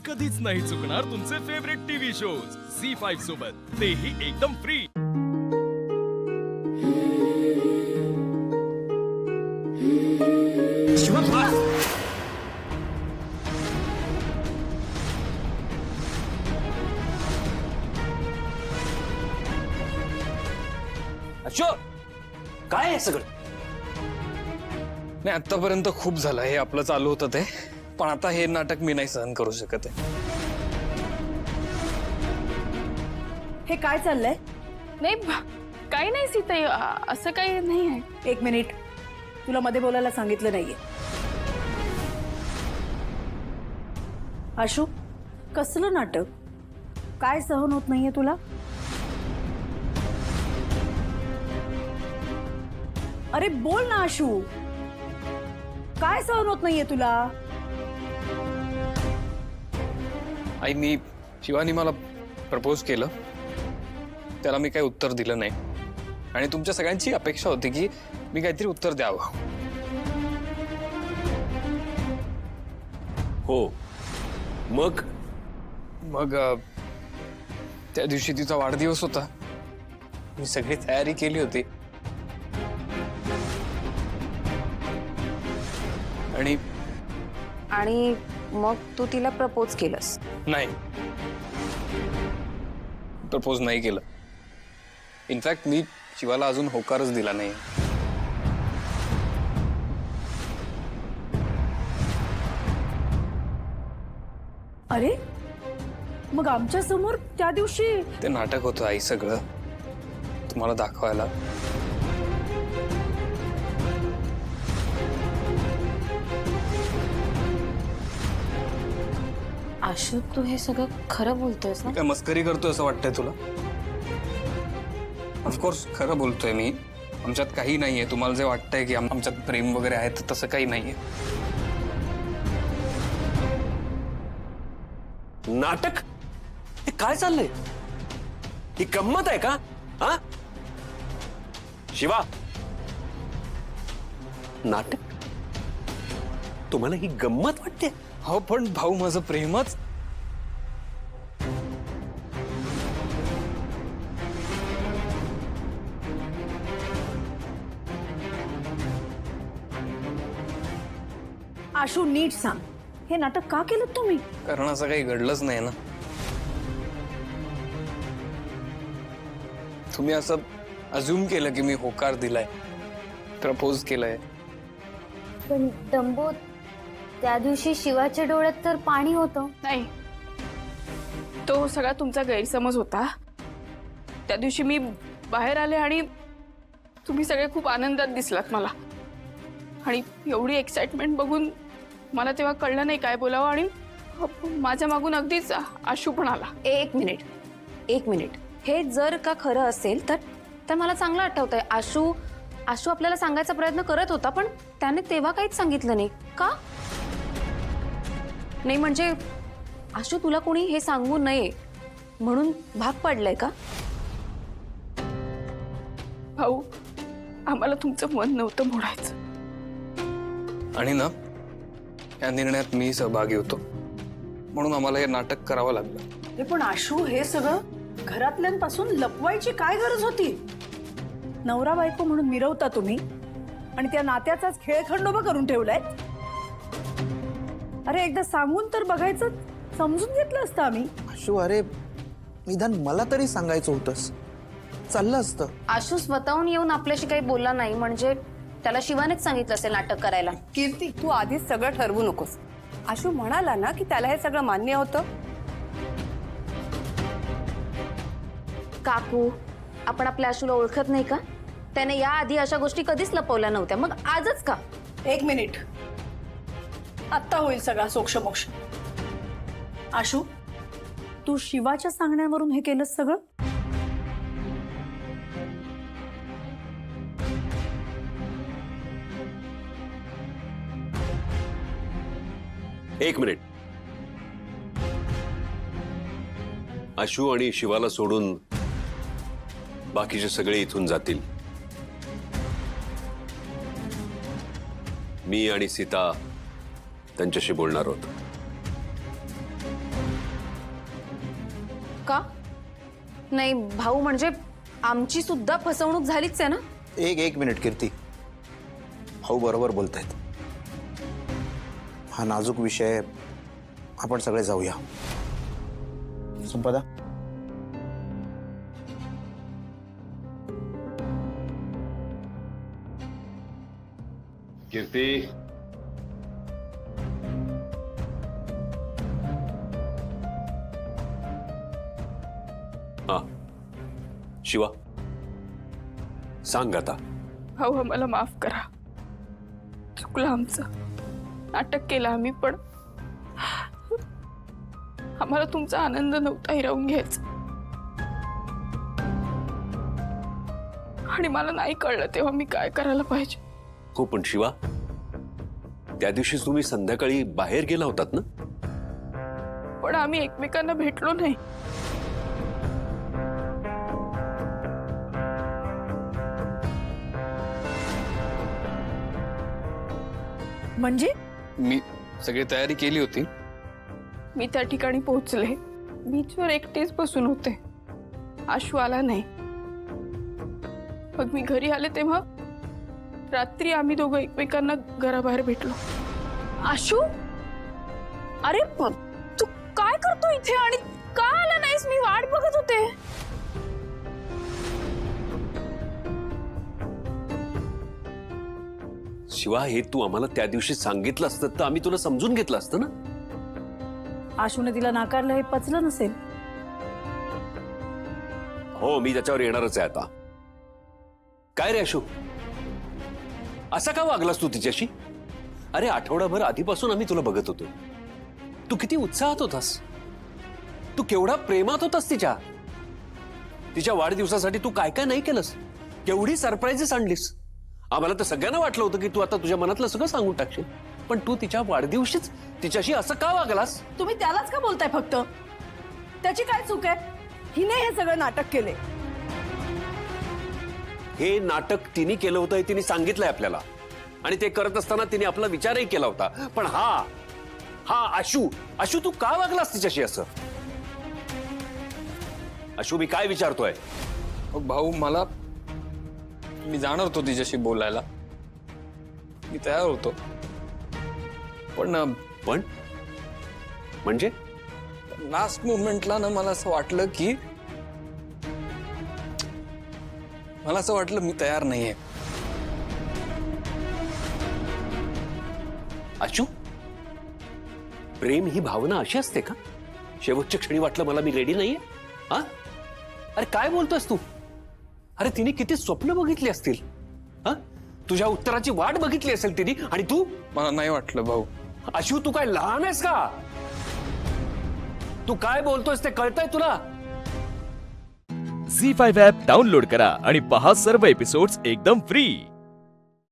कधीच नाही चुकणार तुमचे फेवरेट टीव्ही शोज झी5 सोबत, तेही एकदम फ्री। अशोक, काय आहे सगळं? नाही, आतापर्यंत खूप झालं हे आपलं चालू होतं ते, पण आता हे नाटक मी नाही सहन करू शकत आहे। हे काय चाललंय? नाही, काही नाही सीताई, असं काही नाही आहे। एक मिनिट, तुला मध्ये बोलायला सांगितलं नाहीये। आशू, कसलं नाटक? काय सहन होत नाहीये तुला? अरे बोल ना आशू, काय सहन होत नाहीये तुला? आई, मी शिवानी मला प्रपोज केलं, त्याला मी काही उत्तर दिलं नाही आणि तुमच्या सगळ्यांची अपेक्षा होती की मी काहीतरी उत्तर द्यावं। हो, मग मग त्या दिवशी तिचा वाढदिवस होता, मी सगळी तयारी केली होती आणि मग तू तिला प्रपोज केलंस? नाही, प्रपोज नाही केलं। इनफॅक्ट मी शिवाला अजून होकारच दिला नाही। अरे मग आमच्या समोर त्या दिवशी ते नाटक होतं आई, सगळं तुम्हाला दाखवायला। आशू, तू हे सगळं खरं बोलतोयस ना? काय मस्करी करतोय असं वाटतंय तुला? ऑफकोर्स खरं बोलतोय मी, आमच्यात काही नाहीये। तुम्हाला जे वाटतंय की आमच्यात प्रेम वगैरे आहे, तर तसं काही नाहीये। नाटक? हे काय चाललंय? ही गंमत आहे का? हा शिवा, नाटक? तुम्हाला ही गंमत वाटते? हो, पण भाऊ, माझं प्रेमच आशू नीट सांग, हे नाटक का केलं तुम्ही? कारण असं काही घडलंच नाही ना। तुम्ही असं अज्युम केलं की मी होकार दिलाय, प्रपोज केलंय। पण डंबो, त्या दिवशी शिवाच्या डोळ्यात तर पाणी होतं। नाही, तो सगळा तुमचा गैरसमज होता। त्या दिवशी मी बाहेर आले आणि तुम्ही सगळे खूप आनंदात दिसलात मला, आणि एवढी एक्साइटमेंट बघून मला तेव्हा कळलं नाही काय बोलावं, आणि माझ्या मागून अगदीच आशू पण आला। एक मिनिट, हे जर का खरं असेल तर मला चांगलं आठवतंय, आशू आपल्याला सांगायचा प्रयत्न करत होता, पण त्याने तेव्हा काहीच सांगितलं नाही का? नाही म्हणजे आशू, तुला कोणी हे सांगू नये म्हणून भाग पडलंय का? भाऊ, आम्हाला तुमचं मन नव्हतं मोडायचं, आणि ना, या निर्णयात मी सहभागी होतो, म्हणून आम्हाला हे नाटक करावं लागलं। हे पण आशू, हे सगळं घरातल्यांपासून लपवायची काय गरज होती? नवरा बायको म्हणून मिरवता तुम्ही, आणि त्या नात्याचाच खेळखंडोबा करून ठेवलाय। अरे एकदा सांगून तर बघायचं, समजून घेतलं असतं आम्ही। आशू, अरे निदान मला तरी सांगायचं होतंस, चाललं असतं। आशू स्वतःहून येऊन आपल्याशी काही बोलला नाही, म्हणजे त्याला शिवानेच सांगितलं असेल नाटक करायला। कीर्ती, तू आधीच सगळं ठरवू नकोस। आशू म्हणाला ना की त्याला हे सगळं मान्य होतं। काकू, आपण आपल्या आशूला ओळखत नाही का? त्याने याआधी अशा गोष्टी कधीच लपवल्या नव्हत्या, मग आजच का? एक मिनिट, आत्ता होईल सगळा सोक्षमोक्ष। आशू, तू शिवाच्या सांगण्यावरून हे केलंस सगळं? एक मिनिट, आशू आणि शिवाला सोडून बाकीचे सगळे इथून जातील। मी आणि सीता त्यांच्याशी बोलणार आहोत। का नाही भाऊ, म्हणजे आमची सुद्धा फसवणूक झालीच आहे ना. एक मिनिट कीर्ती, भाऊ बरोबर बोलतायत. हा नाजूक विषय आहे. आपण सगळे जाऊया. संपदा, कीर्ती, हा शिवा, सांग आता. भाऊ आम्हाला माफ करा, चुकलं आमचं, नाटक केलं आम्ही, पण आम्हाला तुमचा आनंद नव्हता हिरावून घ्यायचा. आणि मला नाही कळलं तेव्हा मी काय करायला पाहिजे. हो पण शिवा, त्या दिवशी तुम्ही संध्याकाळी बाहेर गेला होतात ना? पण आम्ही एकमेकांना भेटलो नाही. म्हणजे मी सगळी तयारी केली होती. मी त्या ठिकाणी पोहोचले, बीचवर एकटेच बसून होते. आशू आला नाही. मग मी घरी आले तेव्हा रात्री आम्ही दोघं एकमेकांना घराबाहेर भेटलो. आशू, अरे तू काय करतो इथे आणि का आला नाहीस? मी वाट बघत होते. शिवा, हे तू आम्हाला त्या दिवशी सांगितलं असतं तर आम्ही तुला समजून घेतलं असतं ना. आशूने तिला नाकारलं हे पचलं नसेल. हो, मी त्याच्यावर येणारच आहे आता. काय रे आशू, असा का वागलास तू तिच्याशी? अरे आठवडाभर आधीपासून आम्ही तुला बघत होतो. तू किती उत्साहात होतास, तू केवढा प्रेमात होतास तिच्या वाढदिवसासाठी तू काय काय नाही केलंस, केवढी सरप्राईजेस आणलीस. आम्हाला तर सगळ्यांना वाटलं होतं की तू आता तुझ्या मनातलं सगळं सांगून टाकशील, पण तू तिच्या वाढदिवशीच तिच्याशी असं का वागलास? तुम्ही त्यालाच का बोलताय? फक्त त्याची काय चूक आहे? हिने हे सगळं नाटक केले. हे नाटक तिने केलं होतं हे तिने सांगितलंय आपल्याला, आणि ते करत असताना तिने आपला विचारही केला होता. पण हा आशू तू का वागलास तिच्याशी असं? आशू, मी काय विचारतोय? भाऊ, मी जाणार होतो तिच्याशी बोलायला, मी तयार होतो, पण म्हणजे लास्ट मोमेंटला ना मला असं वाटलं मी तयार नाहीये. आशू, प्रेम ही भावना अशी असते का? शेवटच्या क्षणी वाटलं मला मी रेडी नाहीये. हा, अरे काय बोलतोयस तू? अरे तिने किती स्वप्न बघितली असतील. हा, तुझ्या उत्तराची वाट बघितली असेल तिने, आणि तू? मला नाही वाटलं भाऊ. आशू, तू काय लहान आहेस का? तू काय बोलतोयस ते कळतंय तुला? झी 5 ॲप डाउनलोड करा आणि पहा सर्व एपिसोड्स एकदम फ्री.